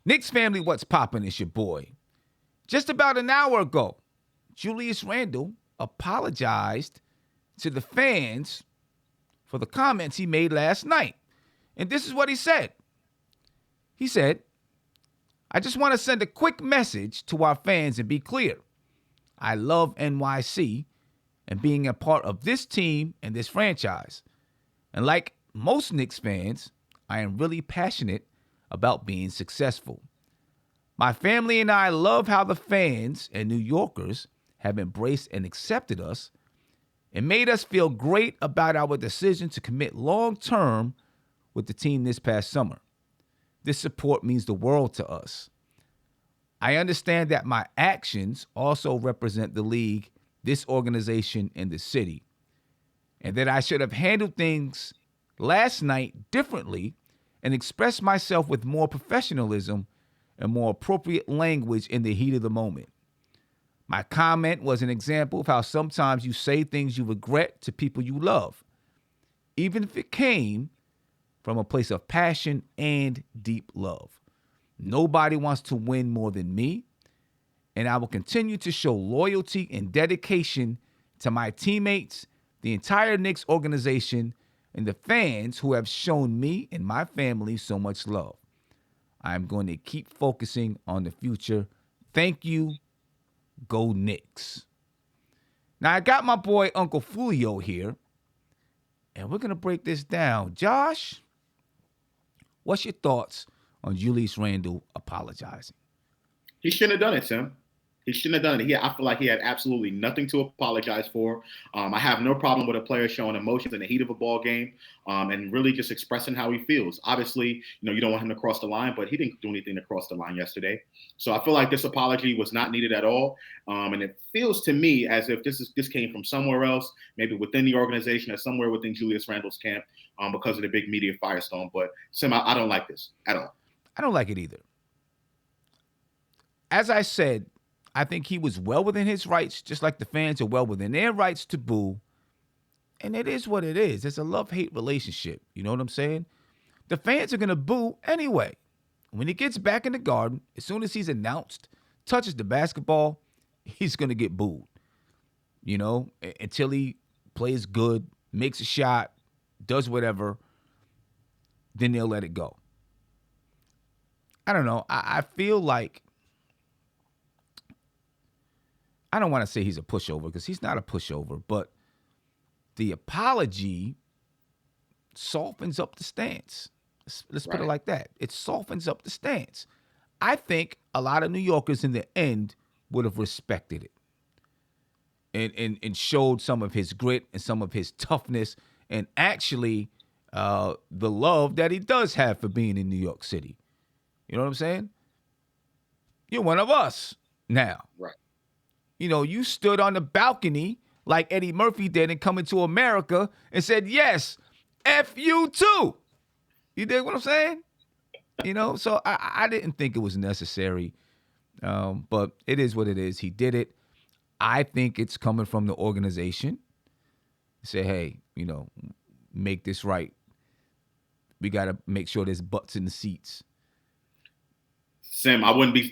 Knicks family, what's poppin'? It's your boy. Just about an hour ago, Julius Randle apologized to the fans for the comments he made last night. And this is what he said. He said, I just want to send a quick message to our fans and be clear. I love NYC and being a part of this team and this franchise. And like most Knicks fans, I am really passionate about being successful. My family and I love how the fans and New Yorkers have embraced and accepted us and made us feel great about our decision to commit long term with the team this past summer. This support means the world to us. I understand that my actions also represent the league, this organization, and the city, and that I should have handled things last night differently and expressed myself with more professionalism and more appropriate language in the heat of the moment. My comment was an example of how sometimes you say things you regret to people you love, even if it came from a place of passion and deep love. Nobody wants to win more than me, and I will continue to show loyalty and dedication to my teammates, the entire Knicks organization, and the fans who have shown me and my family so much love. I am going to keep focusing on the future. Thank you. Go Knicks. Now, I got my boy Uncle Fulio here, and we're going to break this down. Josh, what's your thoughts on Julius Randle apologizing? He shouldn't have done it, Tim. He shouldn't have done it. I feel like he had absolutely nothing to apologize for. I have no problem with a player showing emotions in the heat of a ball game and really just expressing how he feels. Obviously, you don't want him to cross the line, but he didn't do anything to cross the line yesterday. So I feel like this apology was not needed at all. And it feels to me as if this came from somewhere else, maybe within the organization or somewhere within Julius Randle's camp because of the big media firestorm. But, Sim, I don't like this at all. I don't like it either. As I said, I think he was well within his rights, just like the fans are well within their rights to boo. And it is what it is. It's a love-hate relationship. You know what I'm saying? The fans are going to boo anyway. When he gets back in the Garden, as soon as he's announced, touches the basketball, he's going to get booed. Until he plays good, makes a shot, does whatever, then they'll let it go. I don't know. I feel like I don't want to say he's a pushover because he's not a pushover, but the apology softens up the stance. Let's put it like that. It softens up the stance. I think a lot of New Yorkers in the end would have respected it and showed some of his grit and some of his toughness and actually the love that he does have for being in New York City. You know what I'm saying? You're one of us now. Right. You stood on the balcony like Eddie Murphy did in Coming to America and said, yes, F you too. You dig what I'm saying? So I didn't think it was necessary, but it is what it is. He did it. I think it's coming from the organization. Say, hey, make this right. We got to make sure there's butts in the seats. Sim,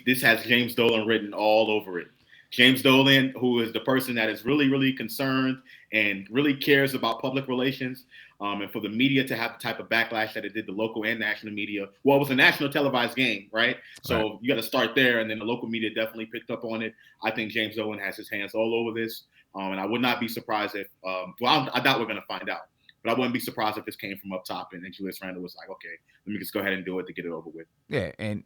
this has James Dolan written all over it. James Dolan, who is the person that is really, really concerned and really cares about public relations, and for the media to have the type of backlash that it did, the local and national media. Well, it was a national televised game, right? So you got to start there, and then the local media definitely picked up on it. I think James Dolan has his hands all over this, and I would not be surprised if I doubt we're going to find out. But I wouldn't be surprised if this came from up top and then Julius Randle was like, okay, let me just go ahead and do it to get it over with. Yeah, and,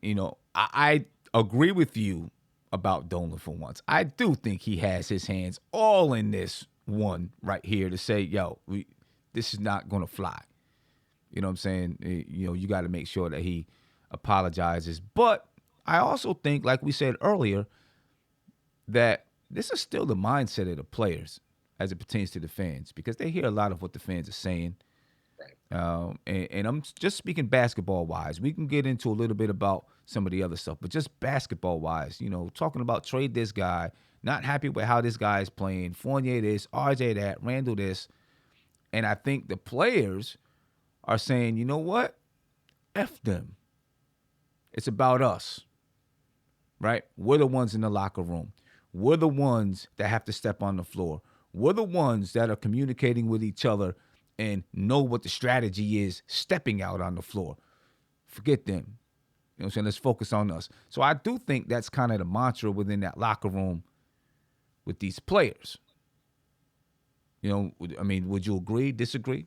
I agree with you about Dolan for once. I do think he has his hands all in this one right here to say, yo, this is not going to fly. You know what I'm saying? You got to make sure that he apologizes. But I also think, like we said earlier, that this is still the mindset of the players as it pertains to the fans because they hear a lot of what the fans are saying. Right. And I'm just speaking basketball-wise. We can get into a little bit about some of the other stuff, but just basketball-wise, talking about trade this guy, not happy with how this guy is playing, Fournier this, RJ that, Randle this. And I think the players are saying, you know what? F them. It's about us, right? We're the ones in the locker room. We're the ones that have to step on the floor. We're the ones that are communicating with each other and know what the strategy is stepping out on the floor. Forget them. You know what I'm saying? Let's focus on us. So I do think that's kind of the mantra within that locker room with these players. You know, I mean, would you agree, disagree?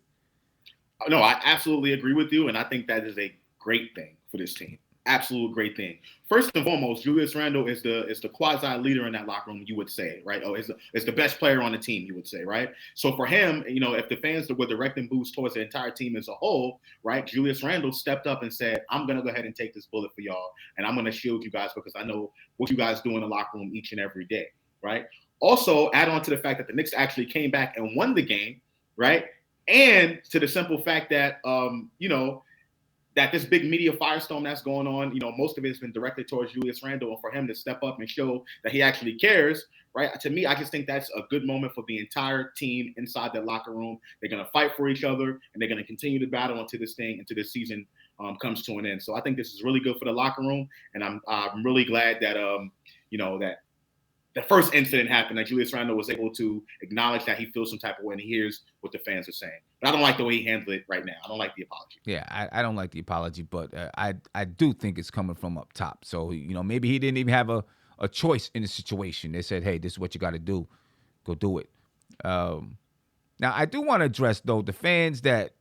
No, I absolutely agree with you, and I think that is a great thing for this team. Absolute great thing. First and foremost, Julius Randle is the quasi leader in that locker room. You would say, right? Oh, it's the best player on the team. You would say, right? So for him, you know, if the fans were directing boost towards the entire team as a whole, right? Julius Randle stepped up and said, "I'm gonna go ahead and take this bullet for y'all, and I'm gonna shield you guys because I know what you guys do in the locker room each and every day, right?" Also, add on to the fact that the Knicks actually came back and won the game, right? And to the simple fact that, you know, that this big media firestorm that's going on, you know, most of it has been directed towards Julius Randle, and for him to step up and show that he actually cares, right? To me, I just think that's a good moment for the entire team inside the locker room. They're going to fight for each other, and they're going to continue to battle until this season comes to an end. So I think this is really good for the locker room, and I'm really glad that, you know, that the first incident happened, that Julius Randle was able to acknowledge that he feels some type of way and he hears what the fans are saying. But I don't like the way he handled it right now. I don't like the apology. Yeah, I don't like the apology, but I do think it's coming from up top. So, you know, maybe he didn't even have a choice in the situation. They said, hey, this is what you got to do. Go do it. Now, I do want to address, though, the fans that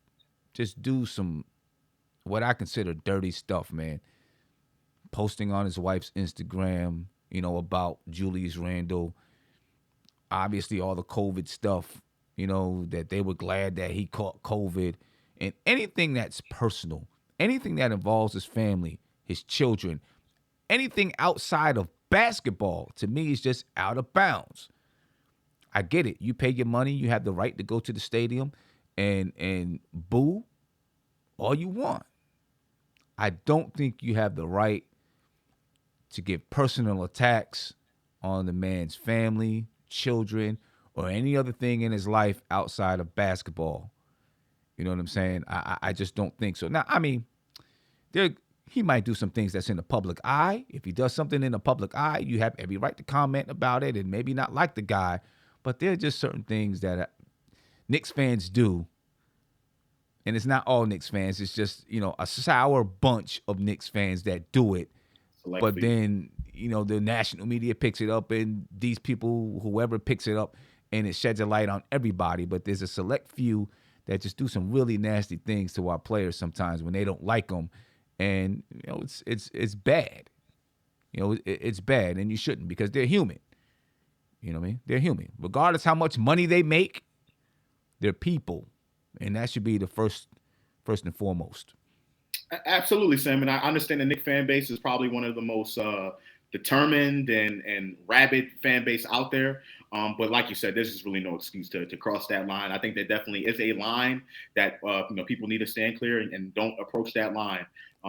just do some, what I consider dirty stuff, man. Posting on his wife's Instagram, you know, about Julius Randle. Obviously, all the COVID stuff, you know, that they were glad that he caught COVID. And anything that's personal, anything that involves his family, his children, anything outside of basketball, to me, is just out of bounds. I get it. You pay your money. You have the right to go to the stadium and boo all you want. I don't think you have the right to give personal attacks on the man's family, children, or any other thing in his life outside of basketball. You know what I'm saying? I just don't think so. Now, I mean, he might do some things that's in the public eye. If he does something in the public eye, you have every right to comment about it and maybe not like the guy. But there are just certain things that Knicks fans do. And it's not all Knicks fans. It's just, you know, a sour bunch of Knicks fans that do it. But then, you know, the national media picks it up, and these people, whoever picks it up, and it sheds a light on everybody. But there's a select few that just do some really nasty things to our players sometimes when they don't like them, and you know, it's bad. You know, it's bad, and you shouldn't, because they're human. You know what I mean? They're human, regardless how much money they make. They're people, and that should be the first and foremost. Absolutely, Sam. And I understand the Knicks fan base is probably one of the most determined and rabid fan base out there. But like you said, there's just really no excuse to cross that line. I think there definitely is a line that you know, people need to stand clear and don't approach that line.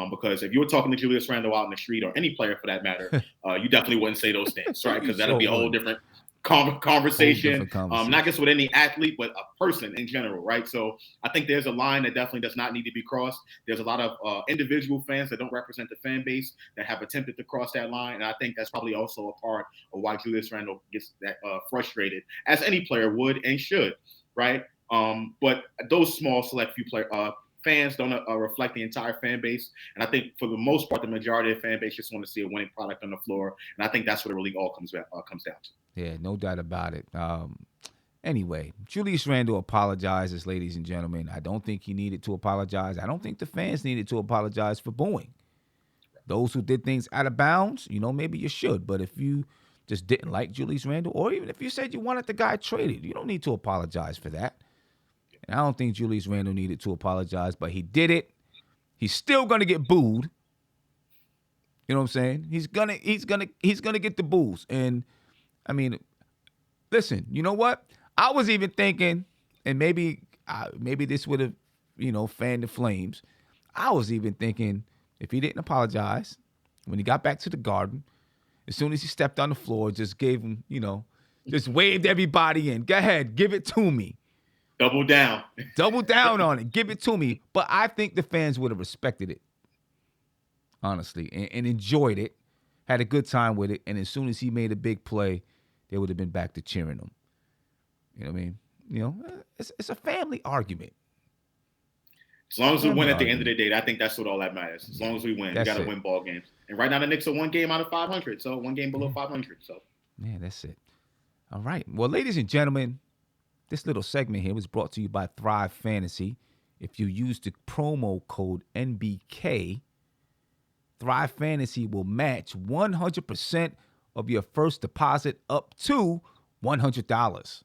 Because if you were talking to Julius Randle out in the street, or any player for that matter, you definitely wouldn't say those things, right? Because that'll be a whole different conversation, not just with any athlete, but a person in general, right? So I think there's a line that definitely does not need to be crossed. There's a lot of individual fans that don't represent the fan base that have attempted to cross that line, and I think that's probably also a part of why Julius Randle gets that frustrated, as any player would and should, right? But those small select few fans don't reflect the entire fan base, and I think for the most part, the majority of the fan base just want to see a winning product on the floor, and I think that's what it really all comes down to. Yeah, no doubt about it. Anyway, Julius Randle apologizes, ladies and gentlemen. I don't think he needed to apologize. I don't think the fans needed to apologize for booing. Those who did things out of bounds, you know, maybe you should. But if you just didn't like Julius Randle, or even if you said you wanted the guy traded, you don't need to apologize for that. And I don't think Julius Randle needed to apologize, but he did it. He's still gonna get booed. You know what I'm saying? He's gonna get the boos. And I mean, listen, you know what? I was even thinking, and maybe this would have, you know, fanned the flames. I was even thinking, if he didn't apologize when he got back to the Garden, as soon as he stepped on the floor, just gave him, you know, just waved everybody in. Go ahead, give it to me. Double down. Double down on it. Give it to me. But I think the fans would have respected it. honestly, and enjoyed it, had a good time with it. And as soon as he made a big play, they would have been back to cheering him. You know what I mean? It's a family argument. As long as we win at the end of the day, I think that's what all that matters. As long as we win, we got to win ball games. And right now, the Knicks are 1 game out of 500, so 1 game below 500. So, yeah, that's it. All right. Well, ladies and gentlemen, this little segment here was brought to you by Thrive Fantasy. If you use the promo code NBK, Thrive Fantasy will match 100% of your first deposit up to $100.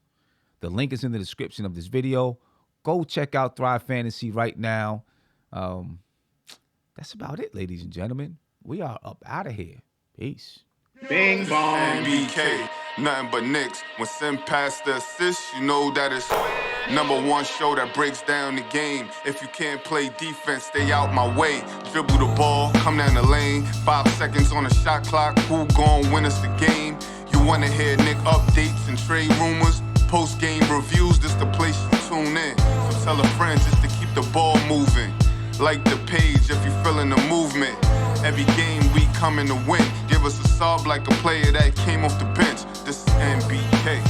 The link is in the description of this video. Go check out Thrive Fantasy right now. That's about it, ladies and gentlemen. We are up out of here. Peace. Bing bong. NBK, nothing but Knicks. When Sim passed the assist, you know that it's #1 show that breaks down the game. If you can't play defense, stay out my way. Dribble the ball, come down the lane. 5 seconds on the shot clock. Who gon' win us the game? You wanna hear Nick updates and trade rumors? Post-game reviews, this the place you tune in. So tell a friend just to keep the ball moving. Like the page if you feeling the movement. Every game we coming to win. Give us a sub like a player that came off the bench. This is NBK,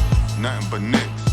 nothing but Knicks.